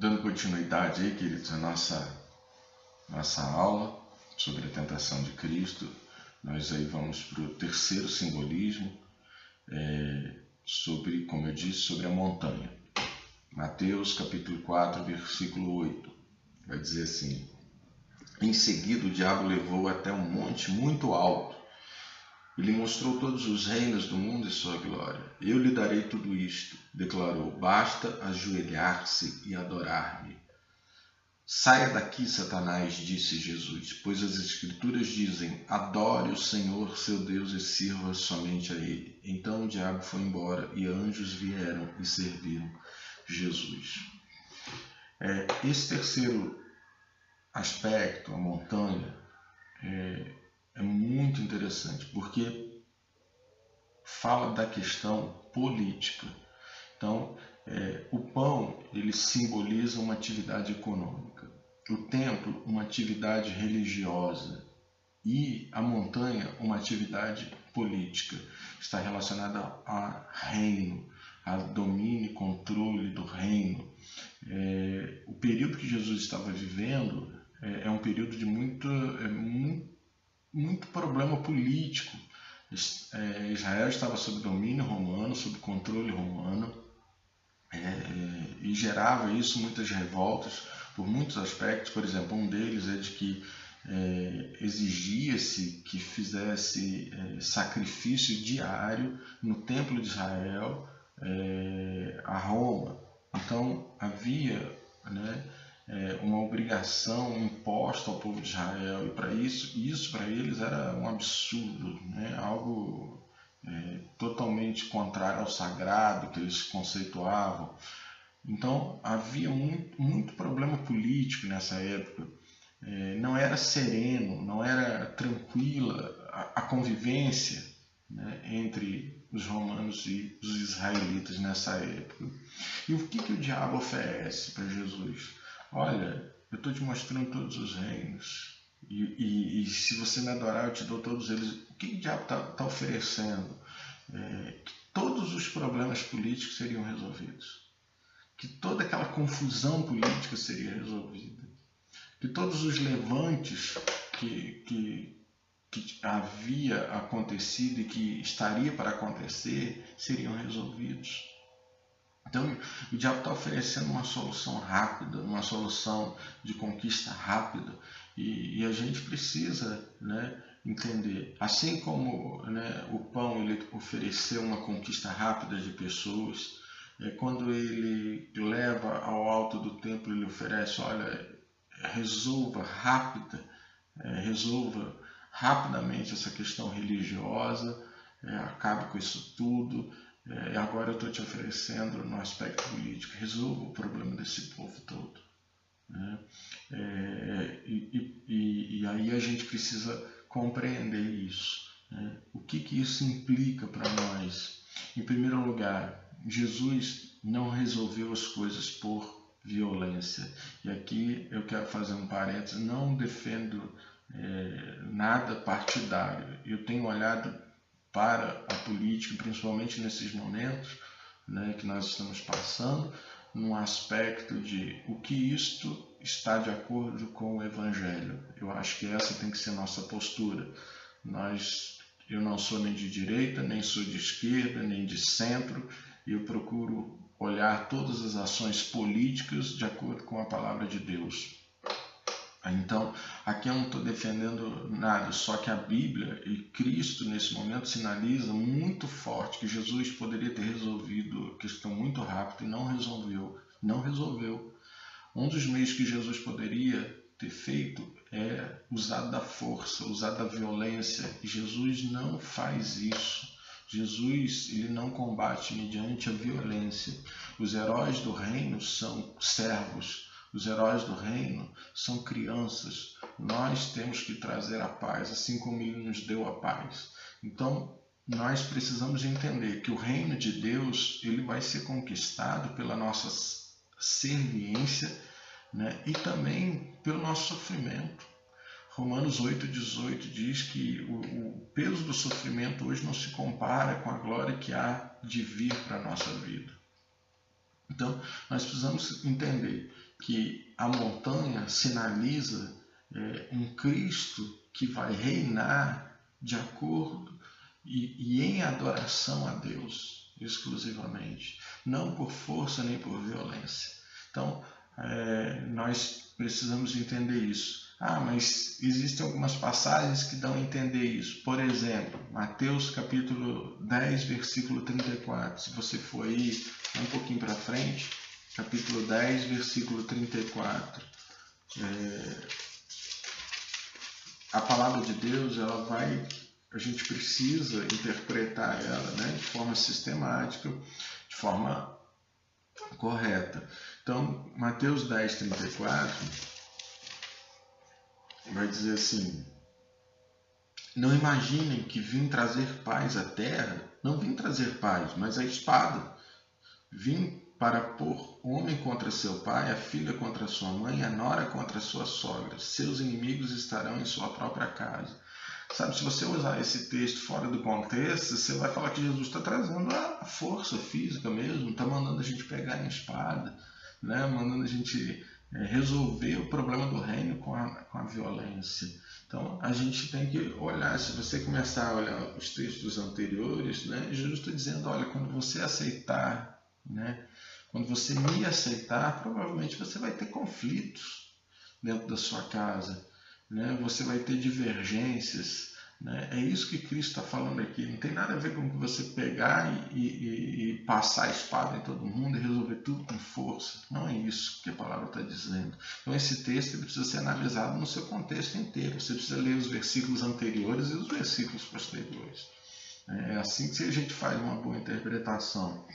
Dando continuidade aí, queridos, à nossa aula sobre a tentação de Cristo, nós aí vamos para o terceiro simbolismo, sobre, como eu disse, sobre a montanha. Mateus capítulo 4, versículo 8, vai dizer assim: em seguida o diabo levou até um monte muito alto e lhe mostrou todos os reinos do mundo e sua glória. Eu lhe darei tudo isto, declarou, basta ajoelhar-se e adorar-me. Saia daqui, Satanás, disse Jesus, pois as Escrituras dizem, adore o Senhor seu Deus e sirva somente a Ele. Então o diabo foi embora e anjos vieram e serviram Jesus. Esse terceiro aspecto, a montanha, é muito interessante, porque fala da questão política. Então, o pão, ele simboliza uma atividade econômica, o templo, uma atividade religiosa e a montanha, uma atividade política. Está relacionada a reino, a domínio e controle do reino. O período que Jesus estava vivendo é um período de muito problema político. Israel estava sob domínio romano, sob controle romano, e gerava isso muitas revoltas por muitos aspectos. Por exemplo, um deles é de que exigia-se que fizesse sacrifício diário no templo de Israel a Roma. Então havia uma obrigação imposta ao povo de Israel, e para isso para eles era um absurdo, algo totalmente contrário ao sagrado que eles conceituavam. Então havia muito problema político nessa época. Não era sereno, não era tranquila a convivência entre os romanos e os israelitas nessa época. E o que o diabo oferece para Jesus? Olha, eu estou te mostrando todos os reinos, e se você me adorar eu te dou todos eles. O que o diabo está oferecendo? Que todos os problemas políticos seriam resolvidos, que toda aquela confusão política seria resolvida, que todos os levantes que havia acontecido e que estaria para acontecer seriam resolvidos. Então o diabo está oferecendo uma solução rápida, uma solução de conquista rápida, e a gente precisa entender. Assim como o pão ele ofereceu uma conquista rápida de pessoas, quando ele leva ao alto do templo, ele oferece, olha, resolva rapidamente essa questão religiosa, acabe com isso tudo. E agora eu estou te oferecendo no aspecto político, resolva o problema desse povo todo. E aí a gente precisa compreender isso. O que isso implica para nós? Em primeiro lugar, Jesus não resolveu as coisas por violência. E aqui eu quero fazer um parênteses, não defendo nada partidário. Eu tenho olhado para a política, principalmente nesses momentos que nós estamos passando, num aspecto de o que isto está de acordo com o Evangelho. Eu acho que essa tem que ser a nossa postura. Eu não sou nem de direita, nem sou de esquerda, nem de centro. Eu procuro olhar todas as ações políticas de acordo com a palavra de Deus. Então, aqui eu não estou defendendo nada, só que a Bíblia e Cristo nesse momento sinaliza muito forte que Jesus poderia ter resolvido a questão muito rápido e não resolveu. Um dos meios que Jesus poderia ter feito é usar da força, usar da violência, e Jesus não faz isso. Jesus ele não combate mediante a violência. Os heróis do reino são servos. Os heróis do reino são crianças. Nós temos que trazer a paz, assim como Ele nos deu a paz. Então, nós precisamos entender que o reino de Deus ele vai ser conquistado pela nossa serviência, e também pelo nosso sofrimento. Romanos 8,18 diz que o peso do sofrimento hoje não se compara com a glória que há de vir para a nossa vida. Então, nós precisamos entender que a montanha sinaliza um Cristo que vai reinar de acordo e em adoração a Deus exclusivamente, não por força nem por violência. Então, nós precisamos entender isso. Mas existem algumas passagens que dão a entender isso. Por exemplo, Mateus capítulo 10, versículo 34. Se você for aí um pouquinho para frente, capítulo 10, versículo 34. A palavra de Deus, a gente precisa interpretar ela, né, de forma sistemática, de forma correta. Então, Mateus 10, 34 vai dizer assim: não imaginem que vim trazer paz à terra. Não vim trazer paz, mas a espada. Vim para pôr homem contra seu pai, a filha contra sua mãe, a nora contra sua sogra. Seus inimigos estarão em sua própria casa. Sabe, se você usar esse texto fora do contexto, você vai falar que Jesus está trazendo a força física mesmo, está mandando a gente pegar em espada, né? Mandando a gente resolver o problema do reino com a violência. Então, a gente tem que olhar, se você começar a olhar os textos anteriores, né, Jesus está dizendo, olha, quando você aceitar, né, quando você me aceitar, provavelmente você vai ter conflitos dentro da sua casa, né, você vai ter divergências, né, é isso que Cristo está falando aqui, não tem nada a ver com você pegar e passar a espada em todo mundo e resolver tudo com força, não é isso que a palavra está dizendo. Então esse texto precisa ser analisado no seu contexto inteiro, você precisa ler os versículos anteriores e os versículos posteriores, é assim que a gente faz uma boa interpretação.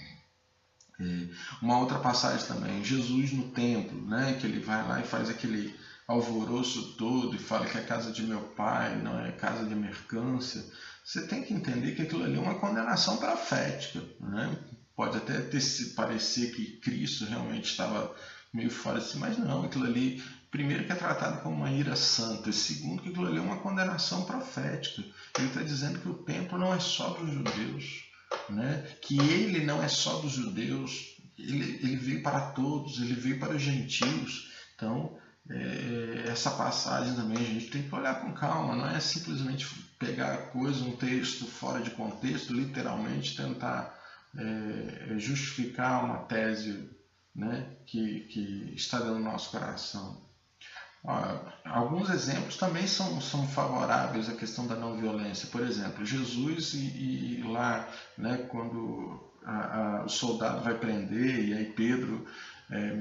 Uma outra passagem também, Jesus no templo, né, que ele vai lá e faz aquele alvoroço todo e fala que é a casa de meu pai, não é casa de mercância. Você tem que entender que aquilo ali é uma condenação profética, né? Pode até parecer que Cristo realmente estava meio fora de si, mas não, aquilo ali, primeiro que é tratado como uma ira santa, e segundo que aquilo ali é uma condenação profética. Ele está dizendo que o templo não é só dos judeus, né? Que ele não é só dos judeus, ele veio para todos, ele veio para os gentios. Então, essa passagem também a gente tem que olhar com calma, não é simplesmente pegar a coisa, um texto fora de contexto, literalmente tentar justificar uma tese, né, que está dentro do nosso coração. Alguns exemplos também são favoráveis à questão da não violência. Por exemplo, Jesus e lá, né, quando o soldado vai prender e aí Pedro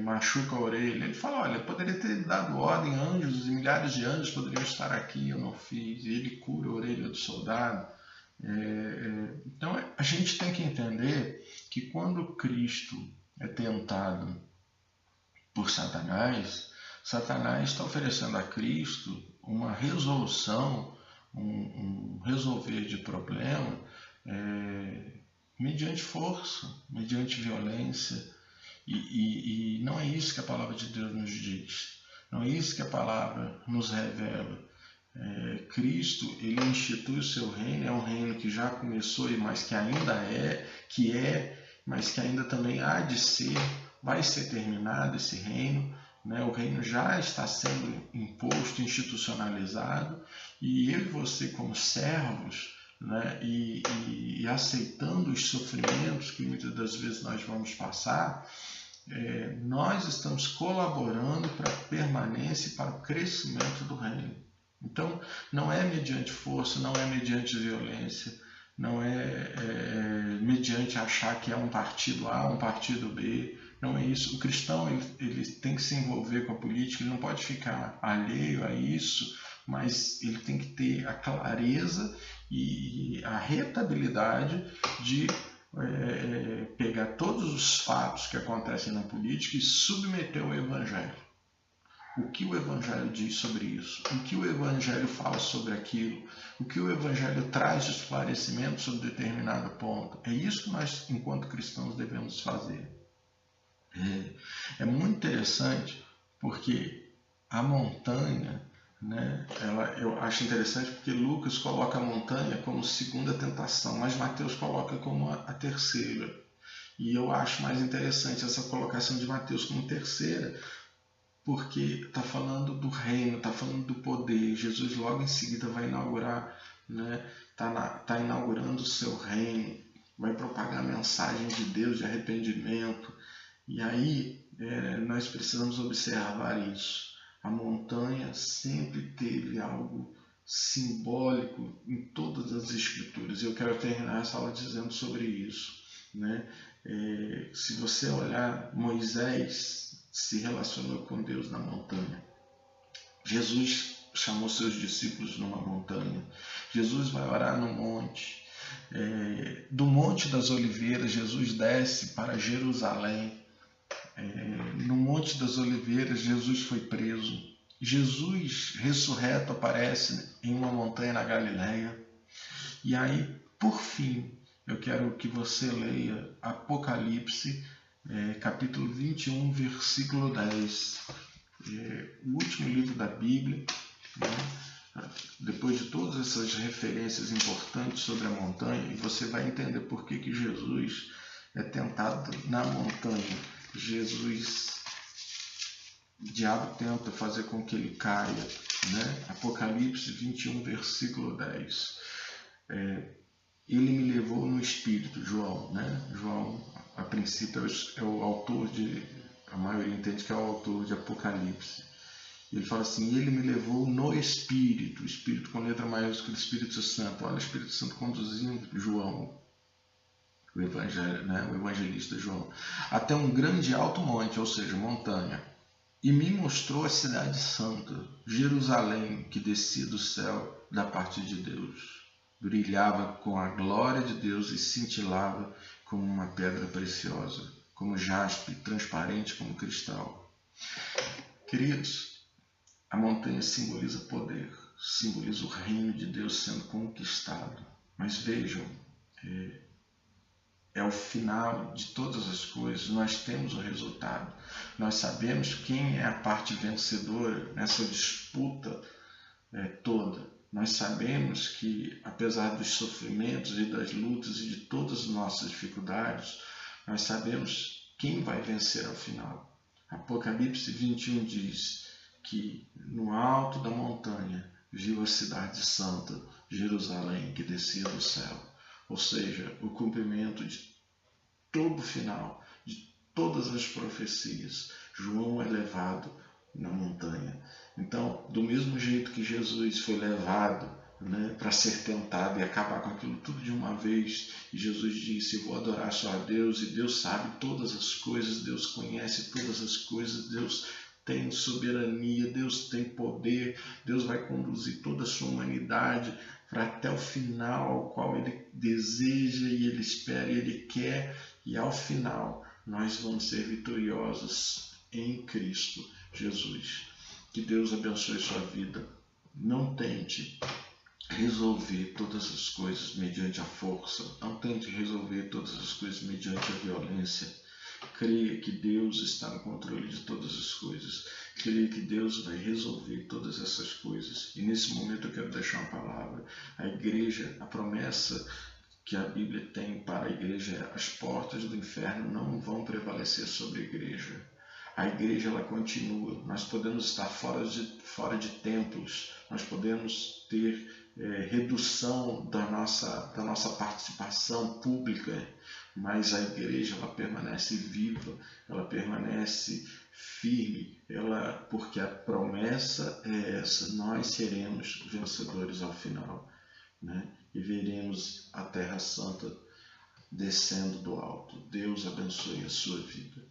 machuca a orelha, ele fala, olha, poderia ter dado ordem, anjos e milhares de anjos poderiam estar aqui, eu não fiz. E ele cura a orelha do soldado. Então a gente tem que entender que quando Cristo é tentado por Satanás está oferecendo a Cristo uma resolução, um resolver de problema mediante força, mediante violência. E não é isso que a palavra de Deus nos diz. Não é isso que a palavra nos revela. Cristo, ele institui o seu reino, é um reino que já começou, mas que ainda mas que ainda também há de ser, vai ser terminado esse reino, né? O reino já está sendo imposto, institucionalizado, e eu e você como servos, né? e aceitando os sofrimentos que muitas das vezes nós vamos passar, nós estamos colaborando para a permanência e para o crescimento do reino. Então, não é mediante força, não é mediante violência, não é mediante achar que é um partido A, um partido B, não é isso. O cristão ele tem que se envolver com a política, ele não pode ficar alheio a isso, mas ele tem que ter a clareza e a retabilidade de pegar todos os fatos que acontecem na política e submeter ao Evangelho. O que o Evangelho diz sobre isso? O que o Evangelho fala sobre aquilo? O que o Evangelho traz de esclarecimento sobre determinado ponto? É isso que nós, enquanto cristãos, devemos fazer. É muito interessante porque a montanha, né, eu acho interessante porque Lucas coloca a montanha como segunda tentação, mas Mateus coloca como a terceira. E eu acho mais interessante essa colocação de Mateus como terceira, porque está falando do reino, está falando do poder. Jesus logo em seguida vai inaugurar, né? Tá inaugurando o seu reino, vai propagar a mensagem de Deus de arrependimento. E aí nós precisamos observar isso. A montanha sempre teve algo simbólico em todas as escrituras. Eu quero terminar essa aula dizendo sobre isso, né? Se você olhar, Moisés se relacionou com Deus na montanha. Jesus chamou seus discípulos numa montanha. Jesus vai orar no monte. Do Monte das Oliveiras, Jesus desce para Jerusalém. No Monte das Oliveiras, Jesus foi preso. Jesus, ressurreto, aparece em uma montanha na Galileia. E aí, por fim, eu quero que você leia Apocalipse, capítulo 21, versículo 10. O último livro da Bíblia, né? Depois de todas essas referências importantes sobre a montanha, e você vai entender por que Jesus é tentado na montanha. O diabo tenta fazer com que ele caia, né? Apocalipse 21, versículo 10. Ele me levou no Espírito, João, né? João, a princípio, é o autor a maioria entende que é o autor de Apocalipse. Ele fala assim, ele me levou no Espírito, Espírito com letra maiúscula, Espírito Santo. Olha o Espírito Santo conduzindo João, o evangelista João, até um grande alto monte, ou seja, montanha, e me mostrou a cidade santa, Jerusalém, que descia do céu da parte de Deus. Brilhava com a glória de Deus e cintilava como uma pedra preciosa, como jaspe, transparente como cristal. Queridos, a montanha simboliza poder, simboliza o reino de Deus sendo conquistado. Mas vejam, é o final de todas as coisas, nós temos o resultado. Nós sabemos quem é a parte vencedora nessa disputa toda. Nós sabemos que, apesar dos sofrimentos e das lutas e de todas as nossas dificuldades, nós sabemos quem vai vencer ao final. Apocalipse 21 diz que no alto da montanha viu a cidade santa, Jerusalém, que descia do céu. Ou seja, o cumprimento de todo o final, de todas as profecias. João é levado na montanha. Então, do mesmo jeito que Jesus foi levado, né, para ser tentado e acabar com aquilo tudo de uma vez, e Jesus disse, eu vou adorar só a Deus, e Deus sabe todas as coisas, Deus conhece todas as coisas, Deus tem soberania, Deus tem poder, Deus vai conduzir toda a sua humanidade para até o final ao qual Ele deseja e Ele espera e Ele quer, e ao final nós vamos ser vitoriosos em Cristo Jesus. Que Deus abençoe sua vida. Não tente resolver todas as coisas mediante a força. Não tente resolver todas as coisas mediante a violência. Creia que Deus está no controle de todas as coisas. Creia que Deus vai resolver todas essas coisas. E nesse momento eu quero deixar uma palavra. A igreja, a promessa que a Bíblia tem para a igreja é: as portas do inferno não vão prevalecer sobre a igreja. A igreja, ela continua. Nós podemos estar fora de templos, nós podemos ter redução da nossa participação pública, mas a igreja, ela permanece viva, ela permanece firme, porque a promessa é essa: nós seremos vencedores ao final, né? E veremos a Terra Santa descendo do alto. Deus abençoe a sua vida.